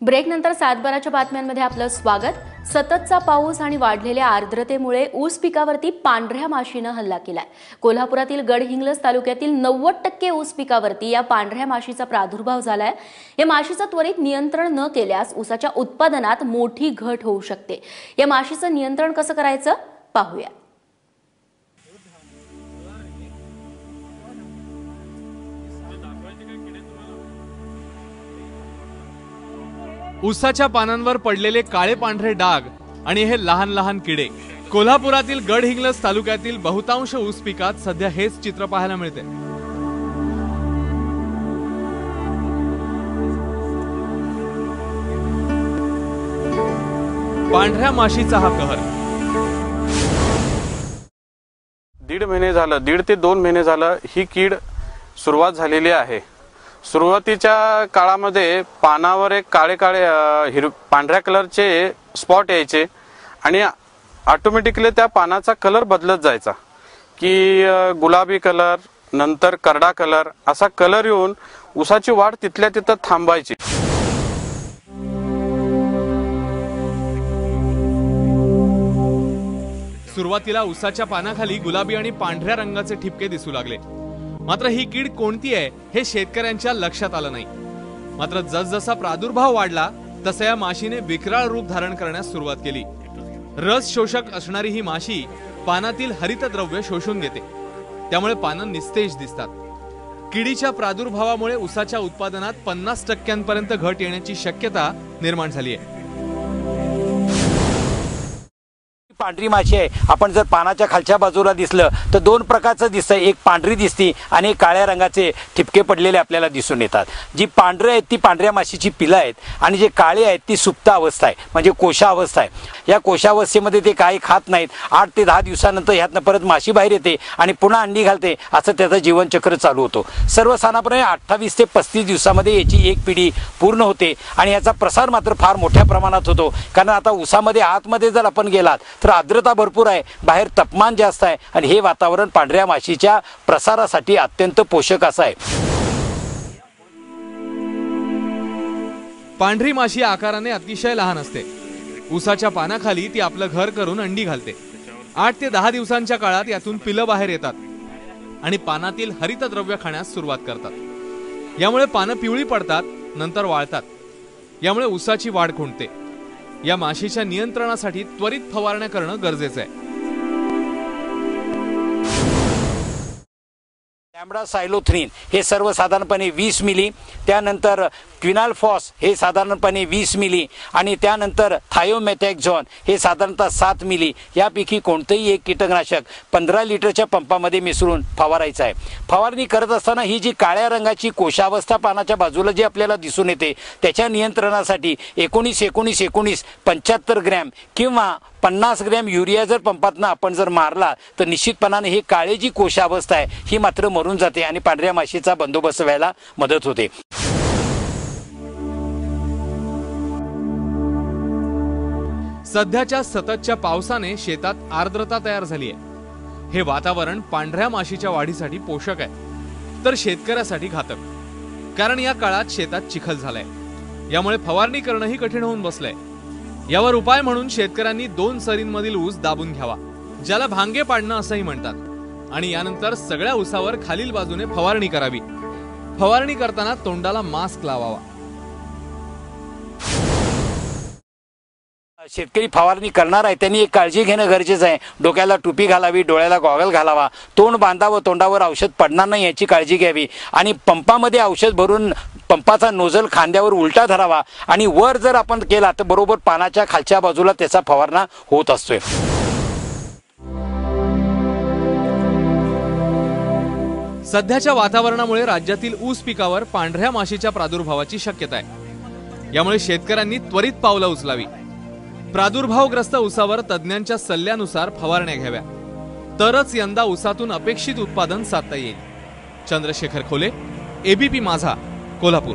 ब्रेकनंतर सातबाराच्या बातम्यांमध्ये आपलं स्वागत। सततचा पाऊस आणि वाढलेल्या आर्द्रतेमुळे ऊस पिकावरती पांढऱ्या माशीने हल्ला केलाय। कोल्हापुरातील गडहिंग्लज तालुक्यातील 90% ऊस पिकावरती या पांढऱ्या माशीचा प्रादुर्भाव झालाय। या माशीचं त्वरित नियंत्रण न केल्यास ऊसाच्या उत्पादनात मोठी घट होऊ शकते। या माशीचं नियंत्रण कसं करायचं पाहूया। ऊसाच्या पानांवर पडलेले काळे पांढरे डाग आणि हे लहान लहान किडे। कोल्हापुरातील गडहिंग्लज तालुक्यातील बहुतांश ऊस पिकात सध्या हेच चित्र पाहायला मिळते। पांढऱ्या माशीचा हा कहर दीड ते 2 महिने झालं ही कीड सुरुवात झालेली आहे। सुरुवातीच्या काळामध्ये पानावर एक काळे पांढऱ्या कलरचे स्पॉट यायचे आणि ऑटोमॅटिकली त्या पानाचा कलर बदलत जायचा की गुलाबी कलर, नंतर करडा कलर, असा कलर येऊन ऊसाची वाढ तिथल्या तिथं थांबायची। सुरुवातीला ऊसाच्या पानाखाली गुलाबी आणि पांढऱ्या रंगाचे ठिपके दिसू लागले। मात्र ही कीड कोणती आहे हे शेतकऱ्यांच्या लक्षात आलं नाही। मात्र जसजसा प्रादुर्भाव वाढला तसं या माशीने विक्राळ रूप धारण करण्यास सुरुवात केली। रस शोषक असणारी ही माशी पानातील हरितद्रव्य शोषून घेते, त्यामुळे पानं निस्तेज दिसतात। किडीच्या प्रादुर्भावामुळे ऊसाच्या उत्पादनात 50% घट येण्याची शक्यता निर्माण झाली आहे। पांढरी माशी आहे। आपण जर पानाच्या खालच्या बाजूला दिसलं तर 2 प्रकारचं दिसतं, एक पांढरी दिसती आणि काळ्या रंगाचे ठिपके पडलेले आपल्याला दिसून येतात। जी पांढरे आहेत ती पांढऱ्या माशीची पिलं आहेत आणि जे काळे आहेत ती सुप्त अवस्था आहे, म्हणजे कोशावस्था आहे। या कोशावस्थेमध्ये ते काही खात नाहीत। 8 ते 10 दिवसानंतर ह्यातनं परत माशी बाहेर येते आणि पुन्हा अंडी घालते, असं त्याचं जीवनचक्र चालू होतो। सर्वसाधारणपणे 28 ते 35 दिवसामध्ये याची एक पिढी पूर्ण होते आणि याचा प्रसार मात्र फार मोठ्या प्रमाणात होतो। कारण आता ऊसामध्ये आतमध्ये जर आपण गेलात तर आर्द्रता भरपूर आहे, बाहेर तापमान जास्त आहे आणि हे वातावरण पांढऱ्या माशीच्या प्रसारासाठी अत्यंत पोषक असं आहे। पांढरी माशी आकाराने अतिशय लहान असते। ऊसाच्या पानाखाली ती आपलं घर करून अंडी घालते। 8 ते 10 दिवसांच्या काळात यातून पिलं बाहेर येतात आणि पानातील हरितद्रव्य खाण्यास सुरुवात करतात। यामुळे पानं पिवळी पडतात, नंतर वाळतात। यामुळे ऊसाची वाढ खुंटते। या माशीच्या नियंत्रणासाठी त्वरित फवारण्या करणं गरजेचं आहे। लॅम्ब्डासायलोथ्रिन हे सर्वसाधारणपणे 20 मिली, त्यानंतर क्विनालफॉस हे साधारणपणे 20 मिली आणि त्यानंतर थायोमेथॅक्झॉन हे साधारणतः 7 मिली यापैकी कोणतेही एक कीटकनाशक 15 लिटरच्या पंपामध्ये मिसळून फवारायचं आहे। फवारणी करत असताना ही जी काळ्या रंगाची कोशावस्था पानाच्या बाजूला जी आपल्याला दिसून येते त्याच्या नियंत्रणासाठी 19-19-19 75 ग्रॅम किंवा 50 ग्रॅम युरिया जर पंपातनं आपण जर मारला तर निश्चितपणाने ही काळी जी कोशावस्था आहे ही मात्र मरून जाते आणि पांढऱ्या माशीचा बंदोबस्त व्हायला मदत होते। सध्याच्या सततच्या पावसाने शेतात आर्द्रता तयार झाली आहे। हे वातावरण पांढऱ्या माशीच्या वाढीसाठी पोषक आहे तर शेतकऱ्यासाठी घातक, कारण या काळात शेतात चिखल झालाय। यामुळे फवारणी करणंही कठीण होऊन बसलंय। यावर उपाय म्हणून शेतकऱ्यांनी 2 सरींमधील ऊस दाबून घ्यावा, ज्याला भांगे पाडणं असंही म्हणतात, आणि यानंतर सगळ्या ऊसावर खालील बाजूने फवारणी करावी। फवारणी करताना तोंडाला मास्क लावावा। शेतकरी फवारणी करणार आहे त्यांनी एक काळजी घेणं गरजेचं आहे। डोक्याला टोपी घालावी, डोळ्याला गॉगल घालावा, तोंड बांधावं, तोंडावर औषध पडणार नाही याची काळजी घ्यावी आणि पंपामध्ये औषध भरून पंपाचा नोझल खांद्यावर उलटा धरावा आणि वर जर आपण केला तर बरोबर पानाच्या खालच्या बाजूला त्याचा फवारणा होत असतोय। सध्याच्या वातावरणामुळे राज्यातील ऊस पिकावर पांढऱ्या माशीच्या प्रादुर्भावाची शक्यता आहे। यामुळे शेतकऱ्यांनी त्वरित पावलं उचलावी। प्रादुर्भावग्रस्त ऊसावर तज्ञांच्या सल्ल्यानुसार फवारण्या घ्याव्या, तरच यंदा ऊसातून अपेक्षित उत्पादन साधता येईल। चंद्रशेखर खोले, एबीपी माझा, कोल्हापूर।